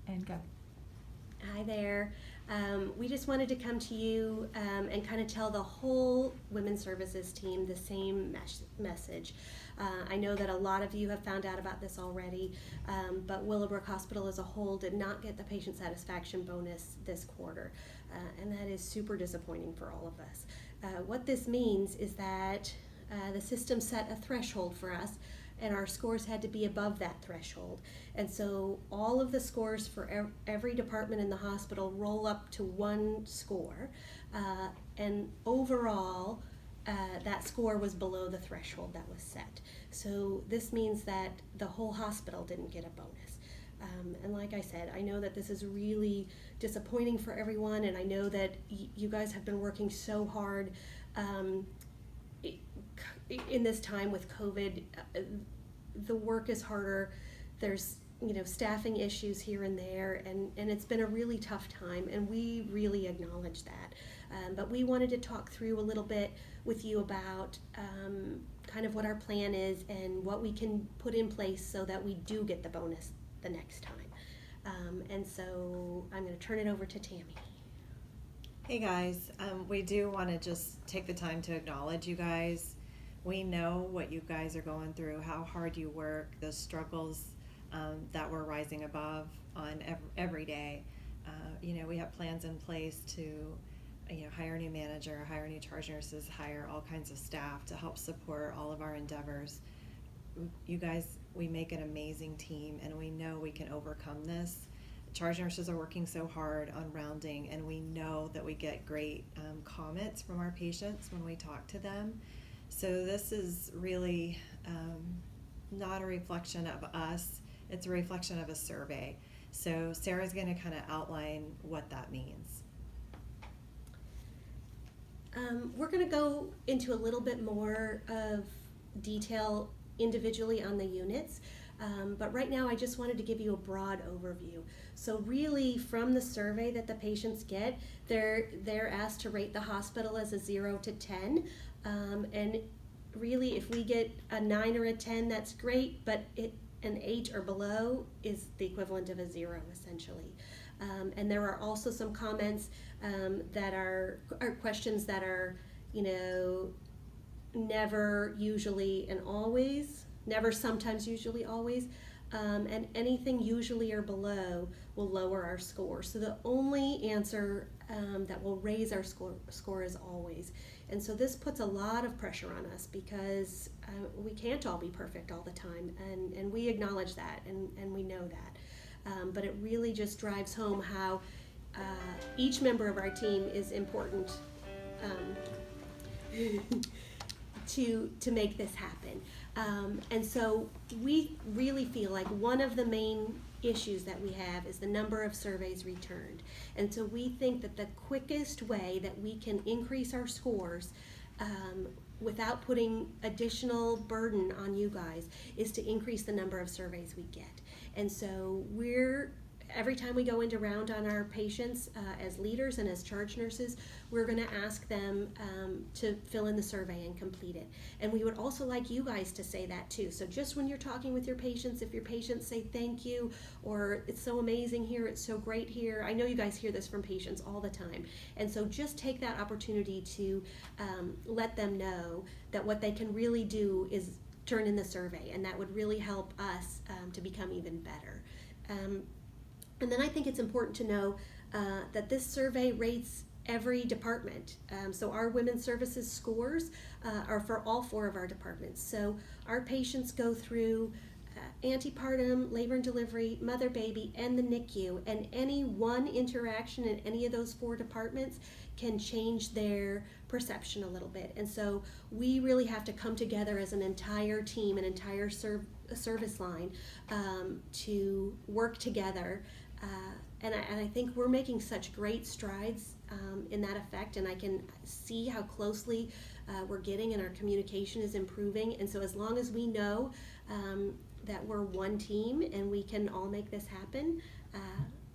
And go. Hi there. We just wanted to come to you and kind of tell the whole Women's Services team the same message. I know that a lot of you have found out about this already, but Willowbrook Hospital as a whole did not get the patient satisfaction bonus this quarter, and that is super disappointing for all of us. What this means is that the system set a threshold for us, and our scores had to be above that threshold. And so all of the scores for every department in the hospital roll up to one score, and overall that score was below the threshold that was set. So this means that the whole hospital didn't get a bonus. And like I said, I know that this is really disappointing for everyone, and I know that you guys have been working so hard in this time with COVID. The work is harder. There's staffing issues here and there, and it's been a really tough time, and we really acknowledge that. But we wanted to talk through a little bit with you about kind of what our plan is and what we can put in place so that we do get the bonus the next time. And so I'm going to turn it over to Tammy. Hey guys, we do want to just take the time to acknowledge you guys. We know what you guys are going through, how hard you work, the struggles that we're rising above on every day. We have plans in place to hire a new manager, hire new charge nurses, hire all kinds of staff to help support all of our endeavors. You guys, we make an amazing team, and we know we can overcome this. Charge nurses are working so hard on rounding, and we know that we get great comments from our patients when we talk to them. So this is really not a reflection of us, it's a reflection of a survey. So Sarah's going to kind of outline what that means. We're going to go into a little bit more of detail individually on the units, but right now I just wanted to give you a broad overview. So really, from the survey that the patients get, they're asked to rate the hospital as a 0 to 10, and really if we get a 9 or a 10, that's great, but an 8 or below is the equivalent of a 0 essentially. And there are also some comments that are questions that are, never, usually, and always, never, sometimes, usually, always, and anything usually or below will lower our score. So the only answer that will raise our score is always. And so this puts a lot of pressure on us because we can't all be perfect all the time, and we acknowledge that, and we know that. But it really just drives home how each member of our team is important to make this happen. And so we really feel like one of the main issues that we have is the number of surveys returned. And so we think that the quickest way that we can increase our scores without putting additional burden on you guys is to increase the number of surveys we get. And so every time we go into round on our patients as leaders and as charge nurses, we're going to ask them to fill in the survey and complete it. And we would also like you guys to say that too. So just when you're talking with your patients, if your patients say thank you, or it's so amazing here, it's so great here. I know you guys hear this from patients all the time. And so just take that opportunity to let them know that what they can really do is turn in the survey, and that would really help us to become even better. And then I think it's important to know that this survey rates every department. So our women's services scores are for all 4 of our departments. So our patients go through antepartum, labor and delivery, mother, baby, and the NICU, and any one interaction in any of those 4 departments can change their perception a little bit. And so we really have to come together as an entire team, an entire service line to work together. And I think we're making such great strides in that effect, and I can see how closely we're getting, and our communication is improving. And so as long as we know that we're one team and we can all make this happen,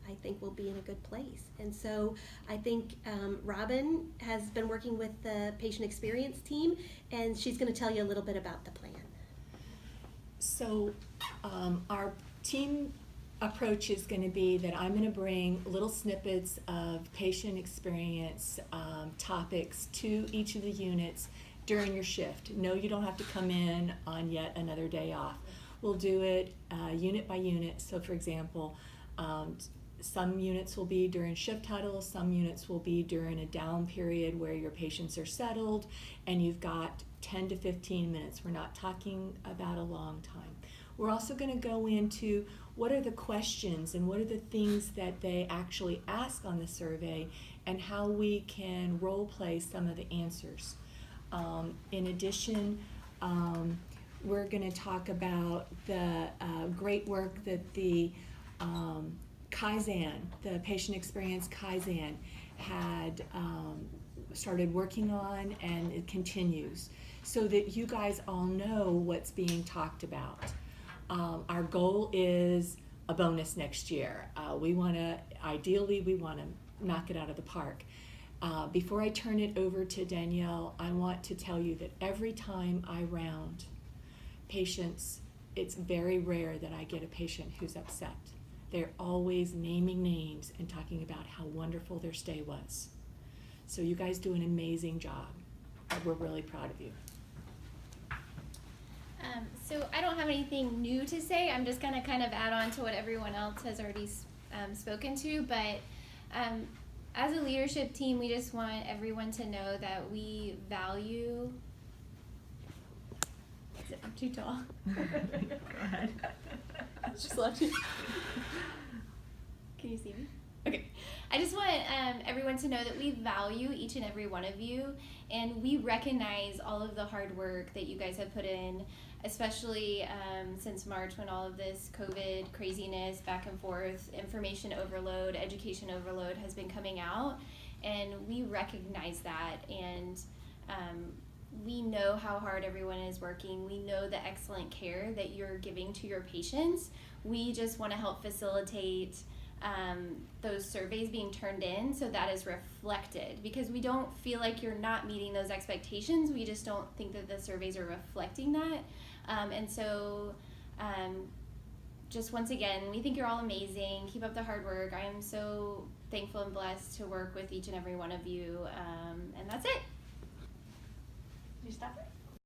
I think we'll be in a good place. And so I think Robin has been working with the patient experience team, and she's going to tell you a little bit about the plan. So our team approach is going to be that I'm going to bring little snippets of patient experience topics to each of the units during your shift. No, you don't have to come in on yet another day off. We'll do it unit by unit. So for example, some units will be during shift huddles, some units will be during a down period where your patients are settled and you've got 10 to 15 minutes. We're not talking about a long time. We're also going to go into what are the questions and what are the things that they actually ask on the survey and how we can role play some of the answers. In addition, we're going to talk about the great work that the Kaizen, the patient experience Kaizen, had started working on, and it continues, so that you guys all know what's being talked about. Our goal is a bonus next year. Ideally, we want to knock it out of the park. Before I turn it over to Danielle, I want to tell you that every time I round patients, it's very rare that I get a patient who's upset. They're always naming names and talking about how wonderful their stay was. So you guys do an amazing job. We're really proud of you. So I don't have anything new to say. I'm just going to kind of add on to what everyone else has already spoken to. But as a leadership team, we just want everyone to know that we value... I'm too tall. Go ahead. Just left you. Can you see me? Okay. I just want everyone to know that we value each and every one of you, and we recognize all of the hard work that you guys have put in, especially since March, when all of this COVID craziness, back and forth, information overload, education overload has been coming out, and we recognize that, and we know how hard everyone is working. We know the excellent care that you're giving to your patients. We just want to help facilitate those surveys being turned in so that is reflected, because we don't feel like you're not meeting those expectations. We just don't think that the surveys are reflecting that. And so just once again, we think you're all amazing. Keep up the hard work. I am so thankful and blessed to work with each and every one of you. And that's it. Did you stop it?